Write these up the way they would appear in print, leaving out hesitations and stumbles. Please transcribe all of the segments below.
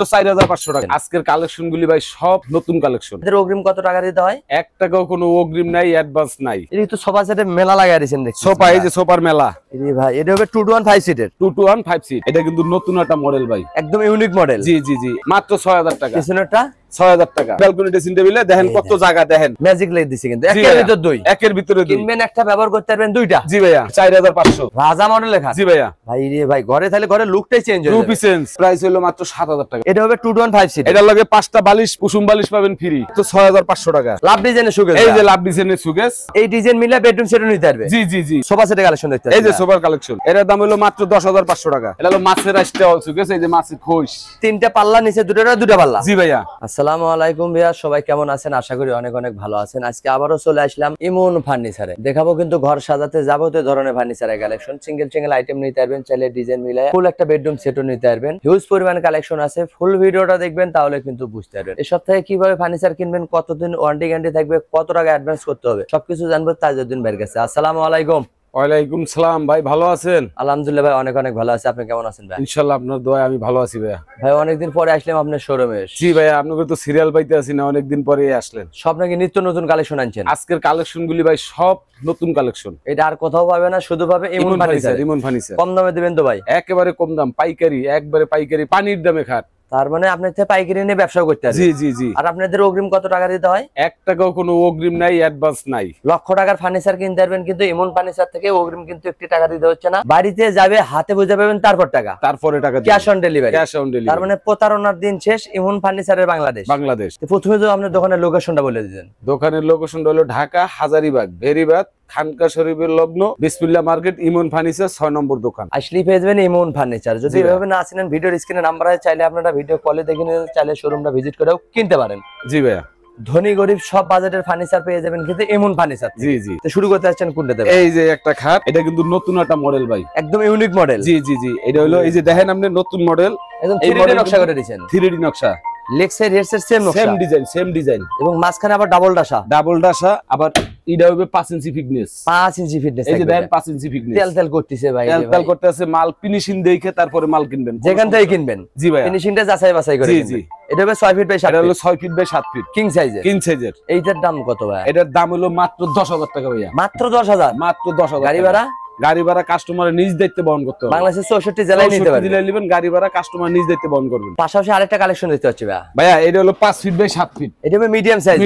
তো 4500 টাকা আজকের কালেকশন গুলি ভাই সব নতুন কালেকশন। এদের অগ্রিম কত টাকা দিতে হয়? 1 টাকাও কোনো অগ্রিম নাই, অ্যাডভান্স নাই। এই তো সোফা সেটে মেলা লাগাই দিয়েছেন দেখছি। সোফা, এই যে সোফার মেলা। এই ভাই এটা হবে 2 to 1 5 সিটের। 2 to 1 5 সিট। এটা কিন্তু নতুন একটা মডেল ভাই, একদম ইউনিক মডেল। জি জি জি, মাত্র 6000 টাকা। পিছনেরটা 6000 টাকা। ব্যালকনি ড্রেসিং টেবিলে দেখেন কত জায়গা, দেখেন ম্যাজিক লাইট দিছে কিন্তু একের ভিতর দুই। একের ভিতরে দুই। কিনবেন একটা ব্যবহার করতে পারবেন দুইটা। জি ভাইয়া 4500। রাজা মডেল লেখা। জি ভাইয়া। ভাই রে ভাই ঘরে তাহলে ঘরে লুকটাই চেঞ্জ হয়ে যাবে। চেঞ্জ। প্রাইস হলো মাত্র 7000 টাকা। এটা হবে 2 to 1 5 সিট। এটার লগে 5টা বালিশ, কুসুম বালিশ পাবেন ফ্রি। তো 6500 টাকা। লাভ ডিজাইনের সুগেস। এই যে লাভ ডিজাইনের সুগেস। এই ডিজাইন মিলে বেডরুম সেটও নিতে পারবে। জি জি জি। সোফা সেটের কালেকশন দেখতে এই যে সোফার কালেকশন, এটার দাম হলো মাত্র 10500 টাকা। এটা হলো মাছের আইসটা অল সুগেস। এই যে মাছের খোশ, তিনটা পাল্লা, নিচে দুটো পাল্লা। জি ভাইয়া। আসসালামু আলাইকুম ভাইয়া, সবাই কেমন আছেন? আশা করি অনেক অনেক ভালো আছেন। আজকে আবারো চলে আসলাম ইমন ফার্নিচারে। দেখাবো কিন্তু ঘর সাজাতে যাবতীয় ধরনের ফার্নিচারের কালেকশন। সিঙ্গেল আইটেম নিতে পারবেন, চাইলে ডিজাইন মিলায় ফুল একটা বেডরুম সেটও নিতে পারবেন। হিউজ পরিমাণ কালেকশন আছে, ফুল ভিডিওটা দেখবেন তাহলে কিন্তু বুঝতে পারবেন এই সপ্তাহে কিভাবে ফার্নিচার কিনবেন, কতদিন ওয়ারেন্টি গ্যারান্টি থাকবে, কত টাকা অ্যাডভান্স করতে হবে, সবকিছু জানবো তাজউদ্দিন ভাইয়ের কাছে। আসসালামু আলাইকুম। ওয়ালাইকুম সালাম ভাই, ভালো আছেন? আলহামদুলিল্লাহ ভাই, অনেক অনেক ভালো আছে। আপনি কেমন আছেন ভাই? ইনশাআল্লাহ আপনার দোয়ায় আমি ভালো আছি ভাইয়া। ভাই অনেকদিন পরে আসলাম আপনার শোরুমে। জি ভাইয়া, আপনাকে তো সিরিয়াল পাইতে আছি না, অনেকদিন পরে আসলেন। সব নাকি নিত্য নতুন কালেকশন আনছেন। আজকের কালেকশন গুলি ভাই সব নতুন কালেকশন। এটা আর কোথাও পাবে না, শুধু পাবে ইমন ফার্নিচার। ইমন ফার্নিচার। কম দামে দিবেন তো ভাই? একেবারে কম দাম, পাইকারি, একবারে পাইকারি, পানির দামে খাট। তার মানে আপনার থেকে পাইকারি নিয়ে ব্যবসা করতে হবে। জি জি জি। আর আপনাদের অগ্রিম কত টাকা দিতে হয়? 1 টাকাও কোনো অগ্রিম নাই, অ্যাডভান্স নাই। লক্ষ টাকার ফার্নিচার কিনতে পারবেন, কিন্তু ইমন ফার্নিচার থেকে অগ্রিম কিন্তু 1 টাকা দিতে হচ্ছে না। বাড়িতে যাবে, হাতে বুঝে পাবেন, তারপর টাকা, তারপরে টাকা cash on delivery. Cash on delivery. তার মানে প্রতারণার দিন শেষ ইমন ফার্নিচারের বাংলাদেশ। তো প্রথমে তো আপনার দোকানের লোকেশনটা বলে দিবেন। দোকানের লোকেশনটা হলো ঢাকা হাজারীবাগ, ভেরিবাদ, খানকা শরীফের লগ্ন, বিসমিল্লাহ মার্কেট, ইমন ফার্নিচার 6 নম্বর দোকান। আসলে পেয়ে যাবেন ইমন ফার্নিচার। যদি এভাবে না আসেন, ভিডিওর স্ক্রিনে নাম্বার আছে, চাইলে আপনারা ভিডিও কলে দেখে নিয়ে চাইলে শোরুমটা ভিজিট করেও কিনতে পারেন। জি ভাইয়া। ধনী গরিব সব বাজেটের ফার্নিচার পেয়ে যাবেন কিন্তু ইমন ফার্নিচার। জি জি। তো শুরু করতে যাচ্ছেন কোনটা দেবেন? এই যে একটা খাট, এটা কিন্তু নতুন একটা মডেল ভাই, একদম ইউনিক মডেল। জি জি জি। এটা হলো এই যে দেখেন আপনি নতুন মডেল, একদম এই 3D নকশা করে দিয়েছেন। 3D নকশা, leg side head side same নকশা, সেম ডিজাইন এবং মাঝখানে আবার ডাবল ডাসা। আবার এটা হবে 5 ইঞ্চি ফিটনেস। 5 ইঞ্চি ফিটনেস। এই যে দেখেন 5 ইঞ্চি ফিটনেস। তেল করতেছে ভাই, তেল করতে আছে। মাল ফিনিশিং দেখে তারপরে মাল কিনবেন, যেখান থেকে কিনবেন। জি ভাই, ফিনিশিংটা যাচাই বাছাই করে। জি জি। এটা হবে 6 ফিট বাই 7 ফিট। এটা হলো 6 ফিট বাই 7 ফিট কিং সাইজের। এইটার দাম কত ভাই? এটার দাম হলো মাত্র 10000 টাকা ভাইয়া। মাত্র 10000? মাত্র 10000। গাড়ি ভাড়া কাস্টমারের নিজ দায়িত্বে বহন করতে হবে। বাংলাদেশের 64 জেলায় নিতে পারবেন। জেলায় নেবেন, গাড়ি ভাড়া কাস্টমার নিজ দায়িত্বে বহন করবেন। পাশাপাশি আরেকটা কালেকশন দিতে হচ্ছে ভাইয়া, এটা হলো 5 ফিট বাই 7 ফিট। এটা হবে medium size.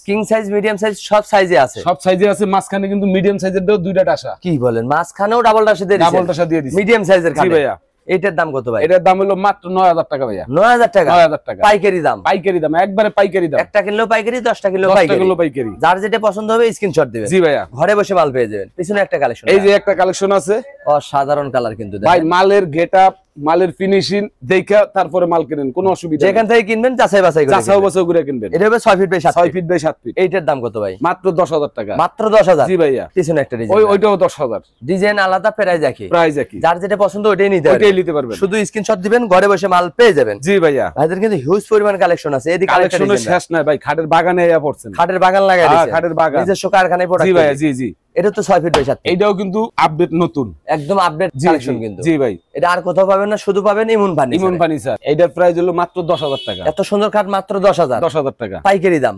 King size, medium size সব সাইজে আছে। মাঝখানে কিন্তু মিডিয়াম সাইজের দুইটা ডাসা। কি বলেন, মাঝখানেও ডাবল ডাসা দিয়ে দিয়েছে। মিডিয়াম সাইজের খাট। জি ভাইয়া। এটার দাম কত ভাই? এটার দাম হলো মাত্র 9000 টাকা ভাইয়া। 9000 টাকা? 9000 টাকা পাইকারি দাম। একবারে পাইকারি দাম। একটা কিনলেও পাইকারি, 10টা কিনলেও পাইকারি। যার যেটা পছন্দ হবে স্ক্রিনশট দিবেন। জি ভাইয়া। ঘরে বসে মাল পেয়ে যাবেন। পিছনে একটা কালেকশন, এই যে একটা কালেকশন আছে, অসাধারণ কালার কিন্তু ভাই। মালের গেটআপ, মালের ফিনিশিং দেখা তারপরে মাল কিনেন, কোনো অসুবিধা নেই। যেখান থেকে কিনবেন যাচাই বাছাই করে কিনবেন। এটা হবে 6 ফিট বাই 7 ফিট। এইটার দাম কত ভাই? মাত্র 10000 টাকা। মাত্র 10000? জি ভাইয়া। পিছনে একটা ডিজাইন, ওইটাও 10000। ডিজাইন আলাদা, প্রাইস একই। যার যেটা পছন্দ ওইটাই নিতে পারবেন। শুধু স্ক্রিনশট দিবেন, ঘরে বসে মাল পেয়ে যাবেন। জি ভাইয়া। ভাইদের কিন্তু হিউজ পরিমাণ কালেকশন আছে। এদিকে কালেকশন শেষ নাই ভাই, খাটের বাগানে আয়া পড়ছেন। খাটের বাগান লাগাই দিয়েছেন। খাটের বাগান নিজস্ব কারখানায় প্রোডাক্ট। জি ভাইয়া, জি জি। এটা তো 6 ফিট বাই 7 ফিট। এটাও কিন্তু আপডেট নতুন, একদম আপডেট কালেকশন কিন্তু। জি ভাই। এটা আর কোথাও পাবেন না, শুধু পাবেন ইমন ফার্নিচার। এটার প্রাইস হলো মাত্র 10000 টাকা। এত সুন্দর খাট মাত্র 10000 টাকা। পাইকারি দাম।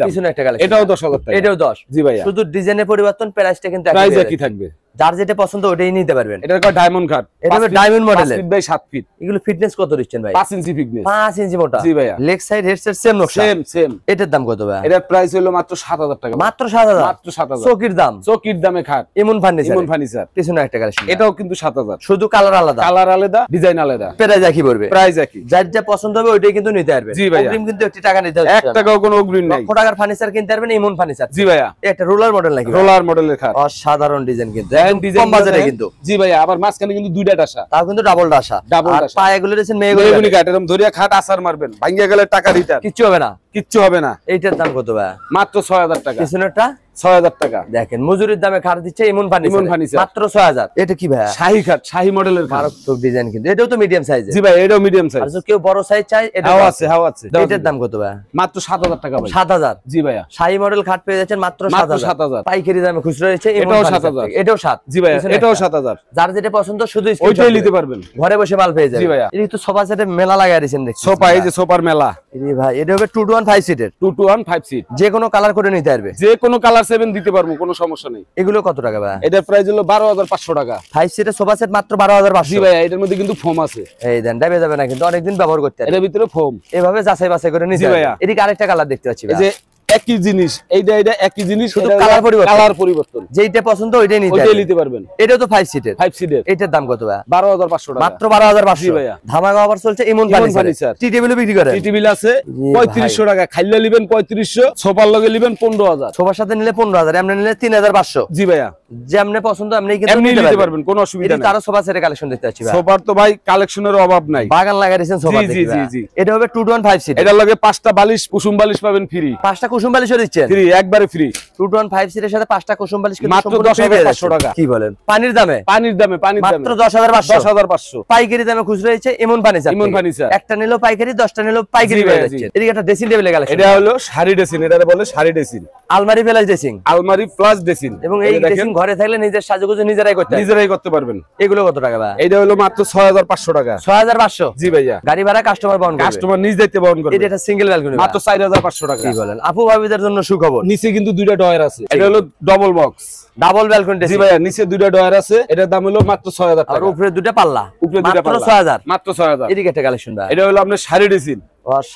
পিছনে একটা কালেকশন, এটাও 10000 টাকা। এটাও 10। জি ভাইয়া। শুধু ডিজাইনের পরিবর্তন, প্রাইসটা কিন্তু একই থাকবে। যার যেটা পছন্দ ওটাই নিতে পারবেন। এটা ডায়মন্ড খাট। এটা হবে ডায়মন্ড মডেলের। 5 ফিট বাই 7 ফিট। এগুলো ফিটনেস কত দিচ্ছেন ভাই? 5 ইঞ্চি ফিটনেস। 5 ইঞ্চি মোটা। জি ভাইয়া। Leg side head side same নকশা। সেম। এটার দাম কত ভাই? এটার প্রাইস হলো মাত্র 7000 টাকা। মাত্র 7000? মাত্র 7000। চকির দামে খাট ইমন ফার্নিচার। পিছনে একটা কালেকশন, এটাও কিন্তু 7000। শুধু কালার আলাদা, ডিজাইন আলাদা, প্রাইস একই পড়বে। যার যা পছন্দ হবে ওইটাই কিন্তু নিতে পারবেন। জি ভাইয়া। অগ্রিম কিন্তু 1 টাকা নিতে হবে। 1 টাকাও কোনো অগ্রিম নাই। লক্ষ টাকার ফার্নিচার কিনতে পারবেন ইমন ফার্নিচার। জি ভাইয়া। এটা রোলার মডেল নাকি? রোলার মডেলের খাট। অসাধারণ ডিজাইন কিন্তু, কম বাজেটে কিন্তু। জি ভাইয়া। আবার মাঝখানে কিন্তু দুইটা ডাসা, তাও কিন্তু ডাবল ডাসা। আর পায়ে এগুলো দিয়েছেন মেয়েগুলো খাট, এরকম ধরিয়া খাট আসার মারবেন, ভাঙিয়া গেলে টাকা রিটার্ন, কিচ্ছু হবে না। কিচ্ছু হবে না। এইটার দাম কত ভাই? মাত্র 6000 টাকা। পিছনেরটা 6000 টাকা। দেখেন মজুরির দামে খাট দিচ্ছে ইমন ফার্নিচার মাত্র 6000। এটা কি ভাই? শাহী খাট, শাহী মডেলের খাট। মারাত্মক ডিজাইন কিন্তু। এটাও তো মিডিয়াম সাইজ। জি ভাই, এটাও মিডিয়াম সাইজ। আর যদি কেউ বড় সাইজ চায় এটাও আছে, হাও আছে। এটার দাম কত ভাই? মাত্র 7000 টাকা ভাই। 7000। জি ভাইয়া, শাহী মডেল খাট পেয়ে যাচ্ছেন মাত্র 7000। পাইকারি দামে খুচরা রয়েছে এটাও 7000। এটাও 7। জি ভাইয়া, এটাও 7000। যার যেটা পছন্দ শুধু ওইটাই নিতে পারবেন, ঘরে বসে মাল পেয়ে যাবেন। জি ভাইয়া। এই তো সোফা সেটে মেলা লাগায় দিয়েছেন দেখছি। সোফা, এই যে সোফার মেলা। এই ভাই এটা হবে 2 to 1 5 সিটের। 2 to 1 5 সিট। যে কোনো কালার করে নিতে পারবে, যে কোনো কালার 7 দিতে পারবো, কোনো সমস্যা নেই। এগুলো কত টাকা ভাই? এটার প্রাইস হলো 12500 টাকা। 5 সিটের সোফা সেট মাত্র 12500। জি ভাইয়া, এটার মধ্যে কিন্তু ফোম আছে। এই দেন ডাবে যাবে না কিন্তু অনেকদিন ব্যবহার করতে পারবে। এটার ভিতরে ফোম এভাবে যাচাই বাছাই করে নিতে জি ভাইয়া। পারবে। এদিকে আরেকটা কালার দেখতে পাচ্ছি এই ভাই। যে একই জিনিস, এইটা একই জিনিস, শুধু এটা কালার পরিবর্তন। কালার পরিবর্তন। যেইটা পছন্দ ওইটাই নিতে ওইটাই পারবেন। নিতে পারবেন। এটাও তো 5 সিটের। 5 সিটের। এটার দাম কত ভাই? 12500 টাকা। মাত্র 12500। জি ভাইয়া। ধামাকা অফার চলছে ইমন ফার্নিচার। টি টেবিলও বিক্রি করে। টি টেবিল আছে 3500 টাকা। খাইলে নেবেন 3500, সোফার লগে নেবেন 15000। সোফার সাথে নিলে 15000, এমনি নিলে 3500। জি ভাইয়া, যেমনি পছন্দ এমনি কিন্তু এমনি নিতে নিতে পারবেন, পারবেন, কোনো অসুবিধা এটা নেই। তারও সোফা সেটের কালেকশন দেখতে পাচ্ছি ভাই। সোফার তো ভাই কালেকশনের অভাব নাই। বাগান লাগাই দিয়েছেন সোফা জি, দেখি জি, ভাই। জি। এটা হবে 2 to 1 5 সিট। এটার লগে 5টা বালিশ, কুসুম বালিশ পাবেন ফ্রি। 5টা কুসুম বালিশও দিচ্ছেন ফ্রি, একবারে ফ্রি। 2 to 1 5 সিটের সাথে 5টা কুসুম বালিশ কিন্তু মাত্র সম্পূর্ণ free 10500 পেয়ে টাকা। যাচ্ছেন। কি বলেন? পানির দামে? পানির দামে, পানির দামে মাত্র 10500। 10500। পাইকারি দামে খুচরা হচ্ছে ইমন ফার্নিচার। ইমন ফার্নিচার। একটা নিলেও পাইকারি, 10টা নিলেও পাইকারি জি পেয়ে ভাইয়া, যাচ্ছেন। এদিকে একটা ড্রেসিং টেবিলের কালেকশন। এটা হলো শাড়ি ড্রেসিং, এটারে বলে শাড়ি ড্রেসিং। আলমারি প্লাস ড্রেসিং। আলমারি প্লাস ড্রেসিং। এবং এই ড্রেসিং ঘরে থাকলে নিজের সাজুগুজু নিজেরাই করতে পারবেন। নিজেরাই করতে পারবেন। এগুলো কত টাকা ভাই? এটা হলো মাত্র 6500 টাকা। 6500। জি ভাইয়া। গাড়ি ভাড়া কাস্টমার বহন করবে। কাস্টমার নিজ দায়িত্বে বহন করবে। এটা একটা সিঙ্গেল ব্যালকনি মাত্র 4500 টাকা। কি বলেন? আপু ভাবিদের জন্য সুখবর। নিচে কিন্তু দুইটা ডয়ার আছে। এটা হলো ডবল বক্স। ডাবল ব্যালকনি জি ড্রেসিং। ভাইয়া, নিচে দুইটা ডয়ার আছে। এটার দাম হলো মাত্র 6000 আর টাকা। উপরে দুটো পাল্লা। উপরে দুইটা মাত্র পাল্লা। 6000। মাত্র 6000। এদিকে একটা কালেকশন ভাই। এটা হলো আপনার শাড়ি ড্রেসিং।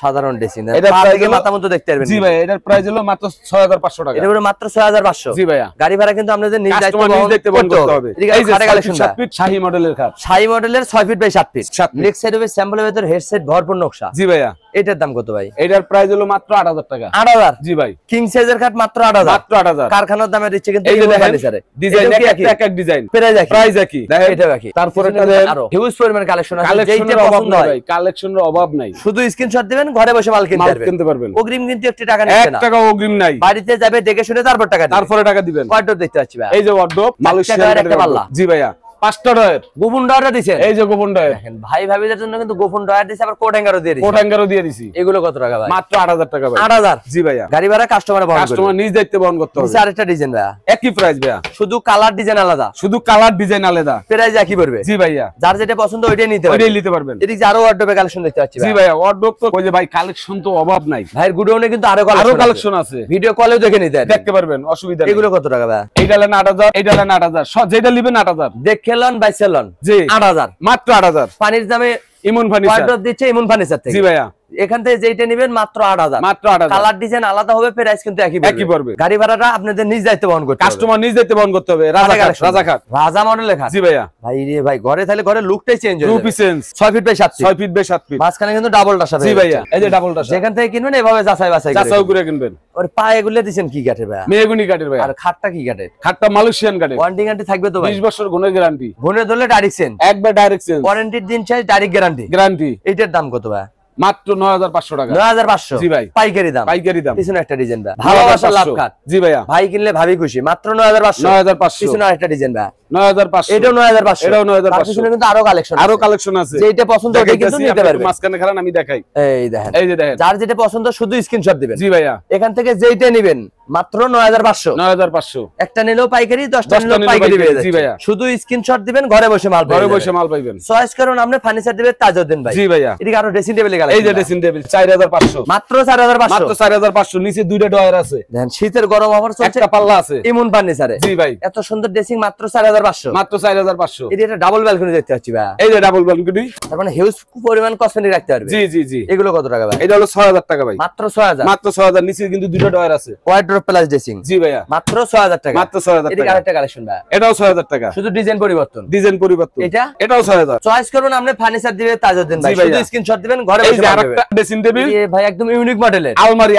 সাধারণ ড্রেসিং। এটার পা price থেকে হলো- মাথা মতো দেখতে পারবেন। জি ভাইয়া, এটার প্রাইস হলো মাত্র 6500 টাকা। এটা পুরো মাত্র 6500। জি ভাইয়া। গাড়ি ভাড়া কিন্তু আপনাদের নিজ দায়িত্ব কাস্টমার নিজ দায়িত্বে বহন করতে হবে। এদিকে এই যে খাটে কালেকশন 7 ফিট শাহী মডেলের খাট। শাহী মডেলের 6 feet by 7 feet. 7 feet. Leg side হবে স্যাম্পলের ভিতর হেডসেট ভরপুর নকশা। জি ভাইয়া। এটার দাম কত ভাই? এটার প্রাইস হলো মাত্র 8000 টাকা। 8000। জি ভাই। কিং সাইজের খাট মাত্র 8000। মাত্র 8000। কারখানার দামে দিচ্ছে কিন্তু এই যে ইমন দেখেন, ফার্নিচারে। ডিজাইন এটাও কি এক একই? এক ডিজাইন। প্রাইস একই। প্রাইস একই। দেখেন এটাও একই। তারপরে পিছনে একটা আরো হিউজ পরিমাণ কালেকশন আছে। যেইটা কালেকশনের অভাব পছন্দ নাই হয় ভাই, কালেকশনের অভাব নাই। শুধু স্ক্রিনশট দিবেন, ঘরে বসে মাল কিনতে মাল পারবেন। কিনতে পারবেন। অগ্রিম কিন্তু 1 টাকা নিচ্ছে 1 না। টাকা অগ্রিম নাই। বাড়িতে যাবে দেখে শুনে তারপর টাকা দিবেন। তারপরে টাকা দিবেন। ওয়ার্ডরোব দেখতে পাচ্ছি ভাই। এই যে ওয়ার্ডরোব, মালয়েশিয়ান ডয়ার, কাঠের একটা পাল্লা। ওয়ার্ডরোব। জি ভাইয়া, 5টা ডয়ার। গোপন ডয়ারটা দিছেন। এই যে গোপন ডয়ার। দেখেন ভাই ভাবিদের জন্য কিন্তু গোপন ডয়ার দিছে, আবার কোট হ্যাঙ্গারও দিয়ে দিছে। কোট হ্যাঙ্গারও দিয়ে দিছি। এগুলো কত টাকা ভাই? মাত্র 8000 টাকা ভাই। 8000। জি ভাইয়া। গাড়ি ভাড়া কাস্টমার বহন করবে। কাস্টমার নিজ দায়িত্বে বহন করতে হবে। নিচে আরেকটা ডিজাইন ভাই। একই প্রাইস ভাইয়া, শুধু কালার ডিজাইন আলাদা, শুধু কালার ডিজাইন আলাদা। প্রাইস একই পড়বে। জি ভাইয়া। যার যেটা পছন্দ ওইটাই নিতে হবে। ওইটাই নিতে পারবেন। এদিকে আরো ওয়ার্ডরোবে কালেকশন দেখতে পাচ্ছি জি ভাই। ভাইয়া, ওয়ার্ডরোব তো ওই যে ভাই কালেকশন তো অভাব নাই। ভাইয়ের গুডাউনে কিন্তু আরো আরো কালেকশন কালেকশন আছে। ভিডিও কলেও দেখে নিতে পারবেন। দেখতে পারবেন, অসুবিধা নেই। এগুলো কত টাকা ভাই? এইটা হলেন 8000, এইটা হলেন 8000। যেটা নেবেন 8000। দেখেলন বাই সেলন। জি। 8000। মাত্র 8000। পানির দামে ইমন ফার্নিচার। ওয়ার্ডরোব দিচ্ছে ইমন ফার্নিচার থেকে। জি ভাইয়া। এখান থেকে যেটা নেবেন মাত্র 8000। মাত্র 8000। কালার ডিজাইন আলাদা হবে, প্রাইস কিন্তু একই একই পড়বে। গাড়ি ভাড়াটা আপনাদের নিজ দায়িত্ব বহন করতে হবে। কাস্টমার নিজ দায়িত্বে বহন করতে হবে। রাজাঘাট। রাজা মডেলের খাট। জি ভাইয়া। ভাই রে ভাই, ঘরে থাকলে ঘরে লুকটাই চেঞ্জ হয়ে রুপি যাবে। Sense. 6 feet by 7 feet. 6 feet by 7 feet. মাঝখানে কিন্তু ডাবল টাসা। জি ভাইয়া, এই যে ডাবল টাসা। যেখান থেকে কিনবেন এভাবে যাচাই বাছাই করে চাচাও করে কিনবেন। ওর পা এগুলো দিবেন কি কাঠে ভাই? মেহগনি কাঠের ভাইয়া। আর খাটটা কি কাঠের? খাটটা মালয়েশিয়ান কাঠের। ওয়ারেন্টি গ্যারান্টি থাকবে তো ভাই? 20 বছর গুণের গ্যারান্টি। ঘুরে ধরলে ডাইরেক্ট চেঞ্জ। একবার ডাইরেক্ট চেঞ্জ। ওয়ারেন্টির দিন চাই ডাইরেক্ট গ্যারান্টি। গ্যারান্টি। এটার দাম কত ভাই? মাত্র 9500 টাকা। 9500। জি ভাই। পাইকারি দাম। পাইকারি দাম। পিছনে একটা ডিজাইন ভাই। ভালোবাসার লাভ খাট। জি ভাইয়া। ভাই কিনলে ভাবি খুশি। মাত্র 9500। 9500। পিছনে আরেকটা ডিজাইন ভাই। 9500। এটাও 9500। এটাও 9500। তার পিছনে কিন্তু আরো কালেকশন আরো কালেকশন আছে। যেটা পছন্দ ওটাই কিন্তু নিতে পারবেন। মাঝখানে খারান আমি দেখাই। এই দেখেন। এই যে দেখেন। যার যেটা পছন্দ শুধু স্ক্রিনশট দিবেন। জি ভাইয়া। এখান থেকে যেটা নেবেন মাত্র 9500। 9500। একটা নিলেও পাইকারি, 10টা 10টা নিলেও নিলেও পাইকারি পেয়ে জি যাচ্ছে। ভাইয়া। শুধু স্ক্রিনশট দিবেন, ঘরে বসে মাল ঘরে বসে মাল পাইবেন। চয়েস করুন আপনি। ফার্নিচার দিবেন তাজউদ্দিন ভাই। জি ভাইয়া। এদিকে আরো ড্রেসিং টেবিল এই যে ড্রেসিং টেবিল 4500। মাত্র 4500। মাত্র 4500। নিচে দুইটা ডয়ার আছে। দেখেন শীতের গরম অফার চলছে। একটা পাল্লা আছে। ইমন ফার্নিচারে। জি ভাই। এত সুন্দর ড্রেসিং মাত্র 4500। মাত্র 4500। এদিকে একটা ডাবল ব্যালকনি দেখতে পাচ্ছি ভাই। এই যে ডাবল ব্যালকনি। তার মানে হিউজ পরিমাণ কসমেটিক রাখতে পারবে। জি জি জি। এগুলো কত টাকা ভাই? এটা হলো 6000 টাকা ভাই। মাত্র 6000। মাত্র 6000। নিচে কিন্তু দুইটা ডয়ার আছে। Wardrobe plus dressing. জি ভাইয়া। মাত্র 6000 টাকা। মাত্র 6000 এদিকে টাকা। আরেকটা কালেকশন ভাই। এটাও 6000 টাকা। শুধু ডিজাইন পরিবর্তন। ডিজাইন পরিবর্তন। এটা? এটাও 6000। চয়েস করুন আপনি। ফার্নিচার দিবে তাজউদ্দিন ভাই। জি ভাইয়া। শুধু স্ক্রিনশট দিবেন, ঘরে এই বসে যে মাল আরেকটা পাবেন। Dressing table. ভাই একদম ইউনিক মডেলের।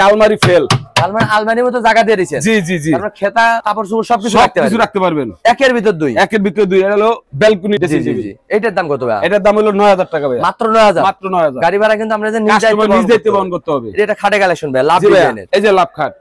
আলমারি ফেল। আলমারির মতো জায়গা দিয়ে দিয়েছেন। জি জি জি, আপনার খেতা কাপড় চোপড় সবকিছু রাখতে পারবেন। একের ভিতর দুই। এটা হলো ব্যালকনি ড্রেসিং টেবিল। এটার দাম কত ভাই? এটার দাম হলো 9000 টাকা ভাই। মাত্র 9000। মাত্র 9000। গাড়ি ভাড়া কিন্তু আপনাদের নিজ দায়িত্বে বহন করতে হবে। এটা খাটে কালেকশন ভাই, লাভ ডিজাইনের। এই যে লাভ খাট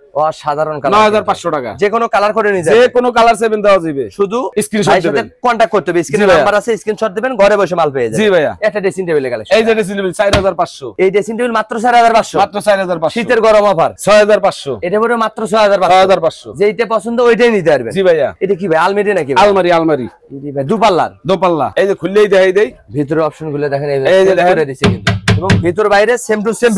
সাধারণ কালার 9500 টাকা। যে কোনো কালার করে নিয়ে যে কোনো কালার 7 দেওয়া যাবে, শুধু স্ক্রিনশট দিবেন, কন্টাক্ট করতে হবে। স্ক্রিনে নাম্বার আছে, স্ক্রিনশট দিবেন, ঘরে বসে মাল পেয়ে যাবেন। জি ভাইয়া। একটা ড্রেসিং টেবিলের কালেকশন। এই যে ড্রেসিং টেবিল 4500। এই ড্রেসিং টেবিল মাত্র 4500। মাত্র 4500। শীতের গরম অফার 6500। এটা পড়ে মাত্র 6500। যেইটা পছন্দ ওইটাই নিতে পারবেন। জি ভাইয়া। এটা কি ভাই, আলমারি নাকি? আলমারি ভাই দুপাল্লার। দোপাল্লা। এই যে খুললেই দেখাই দেই, ভিতরে অপশন গুলো দেখেন। এই যে দেখেন দিয়েছে কিন্তু, এবং ভিতর বাইরে সেম টু সেম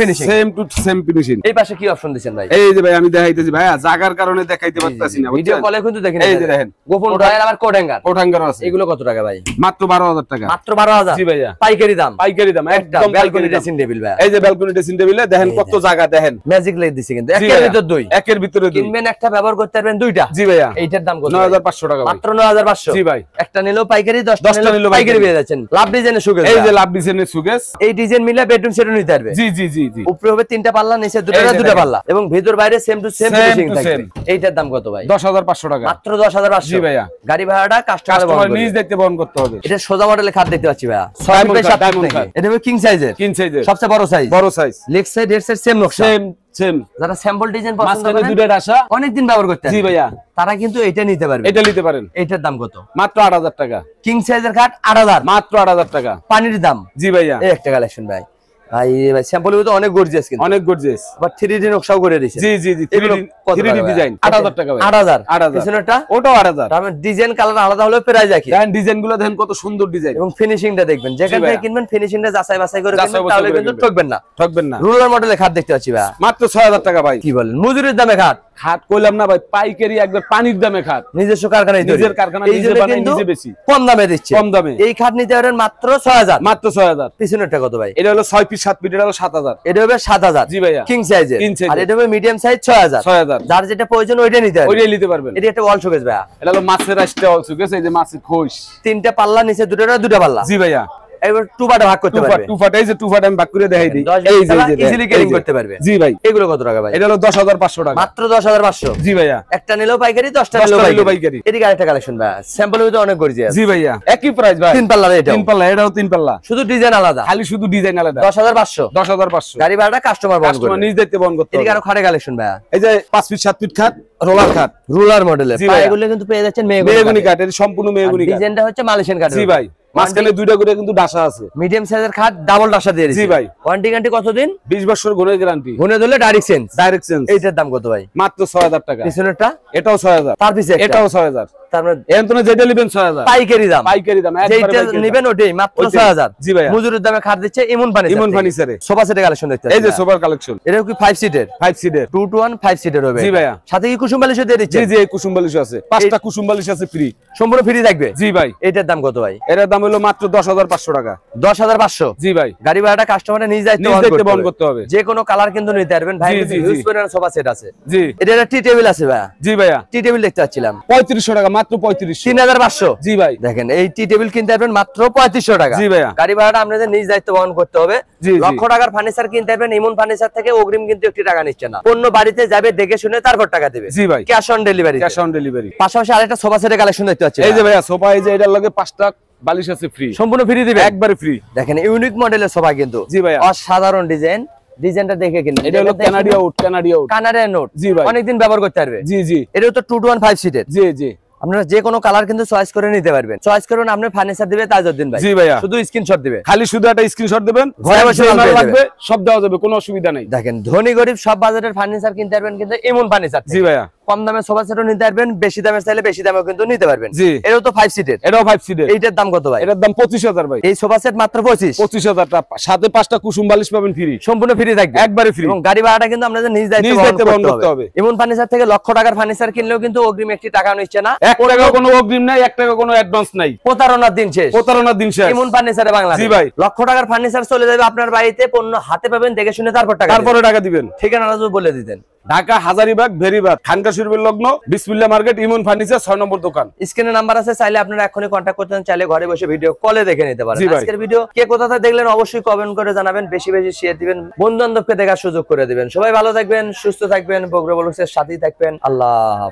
ফিনিশিং। এই পাশে কি অপশন দিবেন ভাই? এই যে ভাই আমি দেখাইতেছি ভাইয়া, জায়গার কারণে দেখাইতে পারতাছি না। ভিডিও কলে কিন্তু দেখেন। এই যে দেখেন গোপন ড্রয়ার আবার কোট হ্যাঙ্গার আছে। এগুলো কত টাকা ভাই? মাত্র 12000 টাকা। মাত্র 12000। জি ভাইয়া। পাইকারি দাম একদম ব্যালকনি ড্রেসিং টেবিল ভাই। এই যে ব্যালকনি ড্রেসিং টেবিলে দেখেন কত জায়গা, দেখেন ম্যাজিক লাইট দিছে কিন্তু। একের ভিতর দুই। একের ভিতরে দুই। কিনবেন একটা ব্যবহার করতে পারবেন দুইটা। জি ভাইয়া। এইটার দাম কত? 9500 টাকা। মাত্র 9500। জি ভাই। একটা নিলেও পাইকারি, 10টা নিলেও পাইকারি পেয়ে যাচ্ছেন। লাভ ডিজাইনের সুকেস। এই যে লাভ ডিজাইনের সুকেস। এই ডিজাইন মিলে বেডরুম সেটও নিতে পারবে। জি জি জি জি। উপরে হবে 3টা পাল্লা, নিচে দুটো পাল্লা, এবং ভিতর বাইরে সেম টু সেম ফিনিশিং থাকবে। এইটার দাম কত ভাই? 10500 টাকা। মাত্র 10500। জি ভাইয়া। গাড়ি ভাড়াটা কাস্টমার নিজ দায়িত্বে বহন করতে হবে। এটা সোজা মডেলের খাট দেখতে পাচ্ছি ভাইয়া। 6 বাই 7 থেকে। এটা হবে কিং সাইজের। সবচেয়ে বড় size. Leg side head side same নকশা। সেম। যারা স্যাম্পল ডিজাইন পছন্দ করেন, দুটো রাশা অনেকদিন ব্যবহার করতে জি ভাইয়া, তারা কিন্তু এটা নিতে পারবে। এটা নিতে পারেন। এটার দাম কত? মাত্র 8000 টাকা। কিং সাইজের খাট 8000। মাত্র 8000 টাকা। পানির দাম। জি ভাইয়া। এই একটা কালেকশন ভাই। ভাই স্যাম্পল তো অনেক গর্জিয়াস, কিন্তু অনেক গর্জিয়াস। আবার 3D নকশাও করে দিয়েছে। জি জি জি, 3D ডিজাইন 8000 টাকা ভাই। 8000। 8000। পিছনেরটা ওটাও 8000। তার মানে ডিজাইন কালার আলাদা হলে প্রাইস একই। দেখেন ডিজাইনগুলো দেখেন কত সুন্দর ডিজাইন, এবং ফিনিশিংটা দেখবেন। যেখান থেকে কিনবেন ফিনিশিংটা যাচাই বাছাই করে কিনবেন, তাহলে কিন্তু ঠকবেন না। রুলার মডেলের খাট দেখতে পাচ্ছি ভাই। মাত্র 6000 টাকা ভাই। কি বলেন, মজুরির দামে খাট? খাট কইলাম না ভাই, পাইকারি একবার পানির দামে খাট। নিজস্ব কারখানায়, নিজের কারখানা নিজে বানাই নিজে বেশি, কম দামে দিচ্ছে। কম দামে এই খাট নিতে পারেন মাত্র 6000। মাত্র 6000। পিছনেরটা কত ভাই? এটা হলো 6 ফিট 7 ফিট, এটা হলো 7000। এটা হবে 7000। জি ভাইয়া। কিং সাইজের। আর এটা হবে মিডিয়াম সাইজ 6000। যার যেটা প্রয়োজন ওইটা নিতে হবে, ওইটাই নিতে পারবেন। এটা একটা ওয়াল শোকেস ভাইয়া। এটা হলো মাছের রাস্তা ওয়াল শোকেস। এই যে মাছের খোশ, 3টা পাল্লা, নিচে দুটো পাল্লা। জি ভাইয়া। এবার টু পার্টে ভাগ করতে পারবে। এই যে টু পার্ট আমি ভাগ করে দেখাই দিই। এই যে ইজিলি ক্যারিং করতে পারবে। জি ভাই। এগুলো কত টাকা ভাই? এটা হলো 10500 টাকা। মাত্র 10500। জি ভাইয়া। একটা নিলেও পাইকারি, 10টা নিলেও পাইকারি। এদিকে আরেকটা কালেকশন ভাই, স্যাম্পলের ভিতরে অনেক গর্জিয়াস। জি ভাইয়া। একই প্রাইস ভাই। 3 পাল্লা। এটা 3 পাল্লা, এটাও 3 পাল্লা, শুধু ডিজাইন আলাদা। খালি শুধু ডিজাইন আলাদা। 10500। 10500। গাড়ি ভাড়াটা কাস্টমার বহন করবে, নিজ দায়িত্বে বহন করতে হবে। এদিকে আরো খাটে কালেকশন ভাই। এই যে 5 ফিট 7 ফিট খাট, রোলার খাট, রুলার মডেলের। এগুলো কিন্তু পেয়ে যাচ্ছেন মেহগনি কাঠ। এটা সম্পূর্ণ মেহগনি কাঠ। ডিজাইনটা হচ্ছে মালয়েশিয়ান কাঠ। জি ভাই। মাঝখানে দুইটা করে কিন্তু ডাসা আছে। মিডিয়াম সাইজের খাট, ডাবল ডাসা দিয়ে দিয়েছে। জি ভাই। ওয়ারেন্টি গ্যারান্টি কতদিন? 20 বছর গুণের গ্যারান্টি। গুণে ধরলে ডাইরেক্ট চেঞ্জ। এইটার দাম কত ভাই? মাত্র 6000 টাকা। পিছনেরটা এটাও 6000। তার পিছে এটাও 6000। তার মানে এন্তনে যেটা নেবেন 6000। পাইকারি দাম। একবারে যেটা নেবেন ওটাই মাত্র 6000। জি ভাই। মজুরির দামে খাট দিচ্ছে ইমন ফার্নিচারে। সোফা সেটের কালেকশন দেখতে এই যে সোফার কালেকশন। এটা কি 5 সিটের? 5 সিটের 2 to 1 5 সিটের হবে। জি ভাইয়া। সাথে কি কুসুম বালিশ দিয়ে দিচ্ছে? জি জি, কুসুম বালিশ আছে। 5টা কুসুম বালিশ আছে ফ্রি, সম্পূর্ণ ফ্রি থাকবে। জি ভাই। এটার দাম কত ভাই? এটার দাম হলো মাত্র 10500 টাকা। 10500। জি ভাই। গাড়ি ভাড়াটা কাস্টমারের নিজ দায়িত্বে বহন করতে হবে। যে কোনো কালার কিন্তু নিতে পারবেন ভাই। ইউজ করেন সোফা সেট আছে। জি। এটা একটা টি টেবিল আছে ভাই। জি ভাইয়া। টি টেবিল দেখতে পাচ্ছিলাম 3500 টাকা। মাত্র 3500। 3500। জি ভাই। দেখেন এই টি টেবিল কিনতে পারবেন মাত্র 3500 টাকা। জি ভাইয়া। গাড়ি ভাড়াটা আপনাদের নিজ দায়িত্ব বহন করতে হবে। জি। লক্ষ টাকার ফার্নিচার কিনতে পারবেন ইমন ফার্নিচার থেকে, অগ্রিম কিন্তু 1 টাকা নিচ্ছে না। পণ্য বাড়িতে যাবে, দেখে শুনে তারপর টাকা দেবে। জি ভাই। Cash on delivery. পাশাপাশি আরেকটা সোফা সেটের কালেকশন দেখতে পাচ্ছি। এই যে ভাইয়া সোফা, এই যে এটার লগে 5টা বালিশ আছে ফ্রি, সম্পূর্ণ ফ্রি দিবে, একবারে ফ্রি। দেখেন ইউনিক মডেলের সোফা কিন্তু। জি ভাইয়া। অসাধারণ ডিজাইনটা দেখে কিনবেন। এটা হলো কানাডিয়া উড। জি ভাই। অনেকদিন ব্যবহার করতে পারবে। জি জি। এটা তো 2 to 1 5 সিটের। জি জি। আপনারা যে কোনো কালার কিন্তু চয়েস করে নিতে পারবেন। চয়েস করুন, আপনি ফার্নিচার দিবে তাজউদ্দিন ভাই। জি ভাইয়া। শুধু স্ক্রিনশট দিবে, খালি শুধু একটা স্ক্রিনশট দিবেন, ঘরে বসে মাল লাগবে সব দেওয়া যাবে, কোনো অসুবিধা নাই। দেখেন ধনী গরিব সব বাজারের ফার্নিচার কিনতে পারবেন কিন্তু ইমন ফার্নিচার। জি ভাইয়া। কম দামে সোফা সেটও নিতে পারবেন, বেশি দামের চাইলে বেশি দামেও কিন্তু নিতে পারবেন। জি। এটাও তো 5 সিটের। এটাও 5 সিটের। এইটার দাম কত ভাই? এটার দাম 25000 ভাই। এই সোফা সেট মাত্র 25000 টাকা, সাথে 5টা কুসুম বালিশ পাবেন ফ্রি, সম্পূর্ণ ফ্রি থাকবে, একবারে ফ্রি। এবং গাড়ি ভাড়াটা কিন্তু আপনাদের নিজ দায়িত্বে বহন করতে হবে। ইমন ফার্নিচার থেকে লক্ষ টাকার ফার্নিচার কিনলেও কিন্তু অগ্রিম 1 টাকা নিচ্ছে না। 1 টাকা কোনো অগ্রিম নাই, 1 টাকা কোনো অ্যাডভান্স নাই। প্রতারণার দিন শেষ। ইমন ফার্নিচারে বাংলাদেশ। জি ভাই। লক্ষ টাকার ফার্নিচার চলে যাবে আপনার বাড়িতে, পণ্য হাতে পাবেন, দেখে শুনে তারপরে টাকা দিবেন। ঠিকানা বলে দিতেন। ঢাকা হাজারীবাগ ভেরিবাদ খানকা শরীফের লগ্ন বিসমিল্লাহ মার্কেট ইমন ফার্নিচার 6 নম্বর দোকান। স্ক্রিনে নাম্বার আছে, চাইলে আপনারা এখনই কন্ট্যাক্ট করতে চান, চাইলে ঘরে বসে ভিডিও কলে দেখে নিতে পারেন। জি ভাই। আজকের ভিডিও কে কোথা থেকে দেখলেন অবশ্যই কমেন্ট করে জানাবেন, বেশি বেশি শেয়ার দিবেন, বন্ধু বান্ধবকে দেখার সুযোগ করে দিবেন। সবাই ভালো থাকবেন, সুস্থ থাকবেন, বগুড়া ব্লগসের সাথেই থাকবেন। আল্লাহ হাফেজ।